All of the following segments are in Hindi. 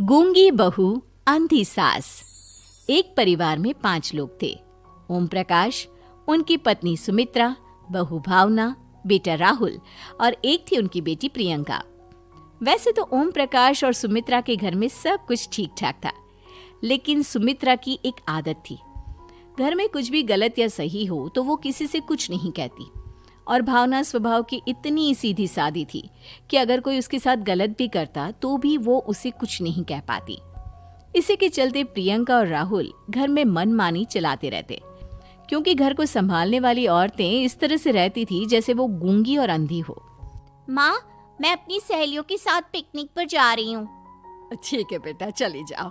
गूंगी बहू अंधी सास। एक परिवार में 5 लोग थे। ओम प्रकाश, उनकी पत्नी सुमित्रा, बहू भावना, बेटा राहुल और एक थी उनकी बेटी प्रियंका। वैसे तो ओम प्रकाश और सुमित्रा के घर में सब कुछ ठीक ठाक था, लेकिन सुमित्रा की एक आदत थी। घर में कुछ भी गलत या सही हो तो वो किसी से कुछ नहीं कहती। और भावना स्वभाव की इतनी सीधी सादी थी कि अगर कोई उसके साथ गलत भी करता तो भी वो उसे कुछ नहीं कह पाती। इसी के चलते प्रियंका और राहुल घर में मनमानी चलाते रहते, क्योंकि घर को संभालने वाली औरतें इस तरह से रहती थी जैसे वो गूंगी और अंधी हो। माँ, मैं अपनी सहेलियों के साथ पिकनिक पर जा रही हूँ। ठीक है बेटा, चली जाओ।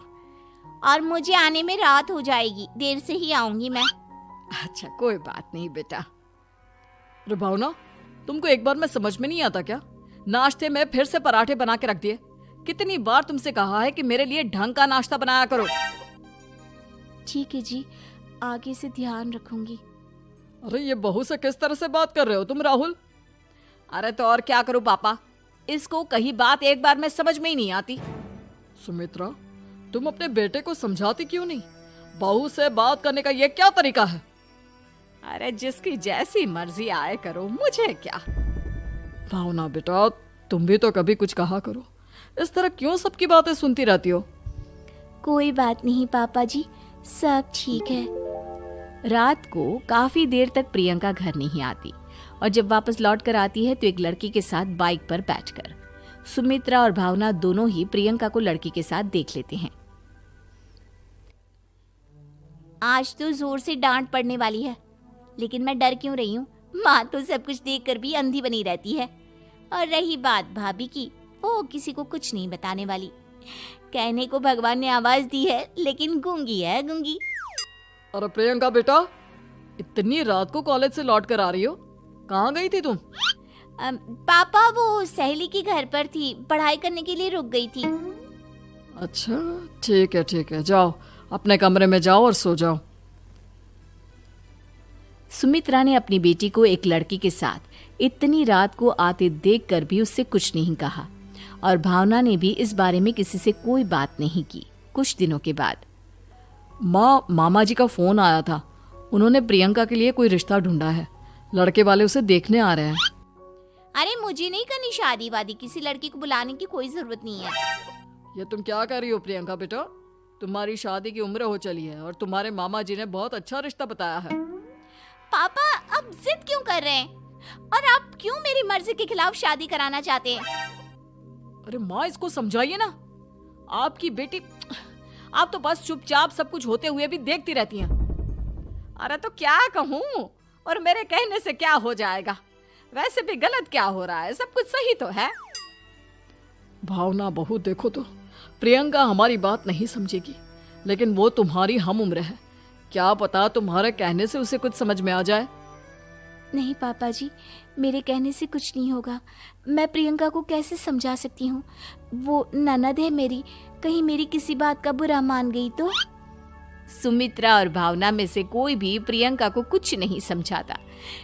और मुझे आने में रात हो जाएगी, देर से ही आऊंगी मैं। अच्छा, कोई बात नहीं बेटा। अरे भावना, तुमको एक बार में समझ में नहीं आता क्या? नाश्ते में फिर से पराठे बना के रख दिए। कितनी बार तुमसे कहा है कि मेरे लिए ढंग का नाश्ता बनाया करो। ठीक है जी, आगे से ध्यान रखूंगी। अरे ये बहू से किस तरह से बात कर रहे हो तुम राहुल? अरे तो और क्या करूं पापा, इसको कही बात एक बार में समझ में ही नहीं आती। सुमित्रा, तुम अपने बेटे को समझाती क्यों नहीं? बहू से बात करने का ये क्या तरीका है? अरे जिसकी जैसी मर्जी आए करो, मुझे क्या। भावना बेटा, तुम भी तो कभी कुछ कहा करो। इस तरह क्यों सबकी बातें सुनती रहती हो? कोई बात नहीं पापा जी, सब ठीक है। रात को काफी देर तक प्रियंका घर नहीं आती और जब वापस लौट कर आती है तो एक लड़की के साथ बाइक पर बैठकर सुमित्रा और भावना दोनों ही प्रियंका को लड़की के साथ देख लेते हैं। आज तो जोर से डांट पड़ने वाली है, लेकिन मैं डर क्यों रही हूँ? माँ तो सब कुछ देखकर भी अंधी बनी रहती है। और रही बात भाभी की, वो किसी को कुछ नहीं बताने वाली। कहने को भगवान ने आवाज दी है, लेकिन गूंगी है गूंगी। अरे प्रियंका बेटा, इतनी रात को कॉलेज से लौट कर आ रही हो? कहाँ गई थी तुम? पापा, वो सहेली के घर पर थी, पढ़ाई करने के लिए रुक गई थी। अच्छा, ठीक है, जाओ अपने कमरे में जाओ और सो जाओ। सुमित्रा ने अपनी बेटी को एक लड़की के साथ इतनी रात को आते देखकर भी उससे कुछ नहीं कहा और भावना ने भी इस बारे में किसी से कोई बात नहीं की। कुछ दिनों के बाद मामा जी का फोन आया था। उन्होंने प्रियंका के लिए कोई रिश्ता ढूंढा है। लड़के वाले उसे देखने आ रहे हैं। अरे मुझे नहीं करनी शादी वादी, किसी लड़की को बुलाने की कोई जरूरत नहीं है। ये तुम क्या कर रही हो प्रियंका बेटा? तुम्हारी शादी की उम्र हो चली है और तुम्हारे मामा जी ने बहुत अच्छा रिश्ता बताया है। पापा, अब जिद क्यों कर रहे हैं? और आप क्यों मेरी मर्जी के खिलाफ शादी कराना चाहते हैं? अरे माँ, इसको समझाइए ना। आपकी बेटी, आप तो बस चुपचाप सब कुछ होते हुए भी देखती रहती हैं। अरे तो क्या कहूँ, और मेरे कहने से क्या हो जाएगा? वैसे भी गलत क्या हो रहा है, सब कुछ सही तो है। भावना बहू, देखो तो प्रियंका हमारी बात नहीं समझेगी, लेकिन वो तुम्हारी हम उम्र है। क्या पता तुम्हारे कहने से उसे कुछ समझ में आ जाए। नहीं पापा जी, मेरे कहने से कुछ नहीं होगा। मैं प्रियंका को कैसे समझा सकती हूँ? वो ननद है मेरी, कहीं मेरी किसी बात का बुरा मान गई तो? सुमित्रा और भावना में से कोई भी प्रियंका को कुछ नहीं समझाता।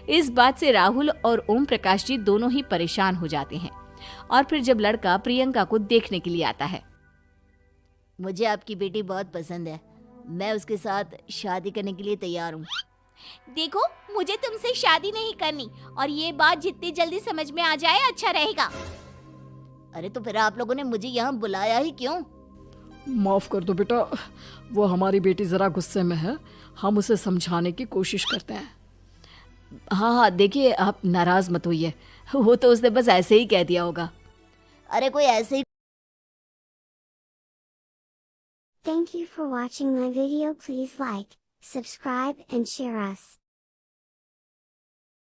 इस बात से राहुल और ओम प्रकाश जी दोनों ही परेशान हो जाते हैं। और फिर जब लड़का प्रियंका को देखने के लिए आता है, मुझे आपकी बेटी बहुत पसंद है, मैं उसके साथ शादी करने के लिए तैयार हूँ। देखो, मुझे तुमसे शादी नहीं करनी, और ये बात जितनी जल्दी समझ में आ जाए अच्छा रहेगा। अरे तो फिर आप लोगों ने मुझे यहाँ बुलाया ही क्यों? माफ कर दो बेटा, वो हमारी बेटी जरा गुस्से में है। हम उसे समझाने की कोशिश करते हैं। हाँ, देखिए आप नाराज मत होइए, वो तो उसने बस ऐसे ही कह दिया होगा। अरे कोई ऐसे ही। Thank you for watching my video. Please like, subscribe and share us.